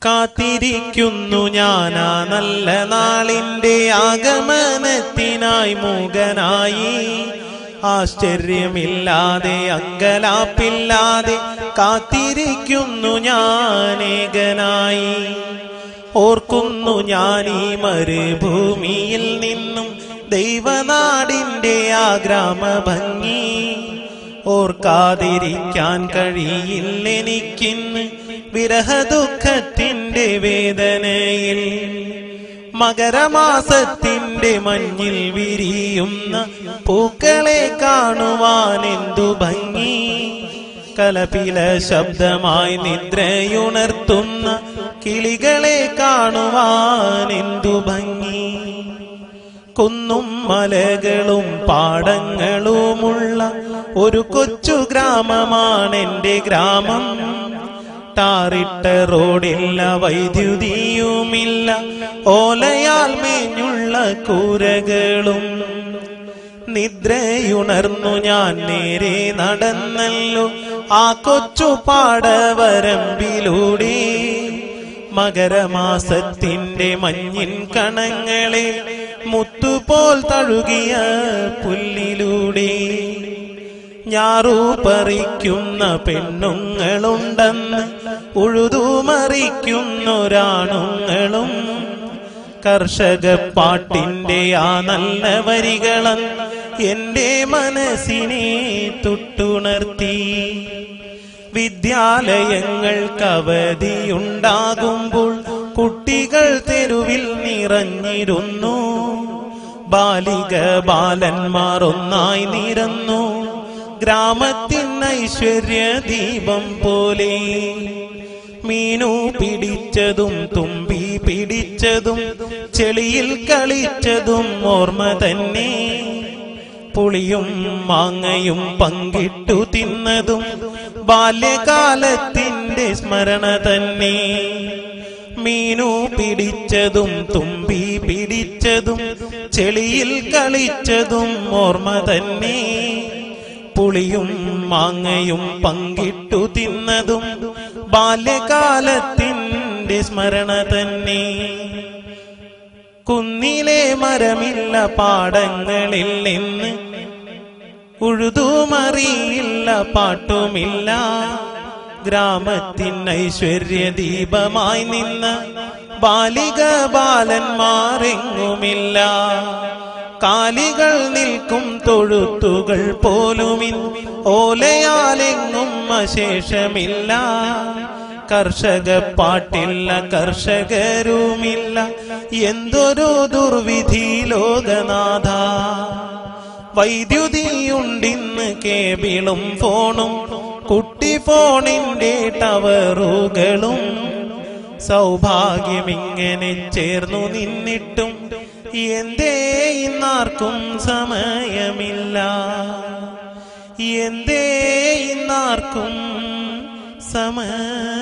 കാത്തിരിക്കുന്നു ഞാനാ നല്ല നാളിന്റെ ആഗമനത്തിനായി മൂകനായി. ആശ്ചര്യമില്ലാതെ അങ്കലാപ്പില്ലാതെ കാത്തിരിക്കുന്നു ഞാനേകനായി. ഓർക്കുന്നു ഞാൻ ഈ മരുഭൂമിയിൽ നിന്നും ദൈവനാടിന്റെ ആ ഗ്രാമഭംഗി. ഓർക്കാതിരിക്കാൻ കഴിയില്ലെനിക്കിന്ന് വിരഹദുഃഖത്തിന്റെ വേദനയിൽ. മകരമാസത്തിന്റെ മഞ്ഞിൽ വിരിയുന്ന പൂക്കളെ കാണുവാൻ എന്തു ഭംഗി. കലപില ശബ്ദമായി നിദ്രയുണർത്തുന്ന കിളികളെ കാണുവാൻ എന്തു ഭംഗി. കുന്നും മലകളും പാടങ്ങളുമുള്ള ഒരു കൊച്ചു ഗ്രാമമാണെന്റെ ഗ്രാമം. ടാറിട്ട റോഡില്ല, വൈദ്യുതിയുമില്ല, ഓലയാൽ മേഞ്ഞുള്ള കൂരകളും. നിദ്രയുണർന്നു ഞാൻ നേരെ നടന്നല്ലോ ആ കൊച്ചു പാടവരമ്പിലൂടെ. മകരമാസത്തിന്റെ മഞ്ഞിൻ കണങ്ങളെ മുത്തുപോൽ തഴുകിയ പുല്ലിലൂടെ. ഞാറു പറിക്കുന്ന പെണ്ണുങ്ങളുണ്ടെന്ന് ഉഴുതുമറിക്കുന്നൊരാണുങ്ങളും. കർഷക പാട്ടിന്റെ ആ നല്ല വരികളൻ എന്റെ മനസ്സിനെ തൊട്ടുണർത്തി. വിദ്യാലയങ്ങൾക്ക് അവധിയുണ്ടാകുമ്പോൾ കുട്ടികൾ തെരുവിൽ നിറഞ്ഞിരുന്നു. ബാലിക ബാലന്മാർ ഒന്നായി നിരന്നു ഗ്രാമത്തിൻ ഐശ്വര്യ ദീപം പോലെ. മീനു പിടിച്ചതും തുമ്പി പിടിച്ചതും ചെളിയിൽ കളിച്ചതും ഓർമ്മ തന്നെ. പുളിയും മാങ്ങയും പങ്കിട്ടു തിന്നതും ബാല്യകാലത്തിന്റെ സ്മരണ തന്നെ. മീനു പിടിച്ചതും തുമ്പി പിടിച്ചതും ചെളിയിൽ കളിച്ചതും ഓർമ്മ തന്നെ. പുളിയും മാങ്ങയും പങ്കിട്ടു തിന്നതും ബാല്യകാലത്തിന്റെ സ്മരണ തന്നെ. കുന്നിലെ മരമില്ല, പാടങ്ങളിൽ നിന്ന് ഉഴുതുമറിയില്ല, പാട്ടുമില്ല. ഗ്രാമത്തിൻ ഐശ്വര്യ ദീപമായി നിന്ന ബാലിക ബാലന്മാരെങ്ങുമില്ല. കാലികൾ നിൽക്കും തൊഴുത്തുകൾ പോലുമിൻ ഓലയാലെങ്ങും അശേഷമില്ല. കർഷക പാട്ടില്ല, കർഷകരുമില്ല, എന്തൊരു ദുർവിധി ലോകനാഥ. വൈദ്യുതിയുണ്ടിന്ന് കേബിളും ഫോണും കുട്ടി ഫോണിന്റെ ടവറുകളും. സൗഭാഗ്യമിങ്ങനെ ചേർന്നു നിന്നിട്ടും എന്തേ ഇന്നാർക്കും സമയമില്ല. എന്തേ ഇന്നാർക്കും സമയം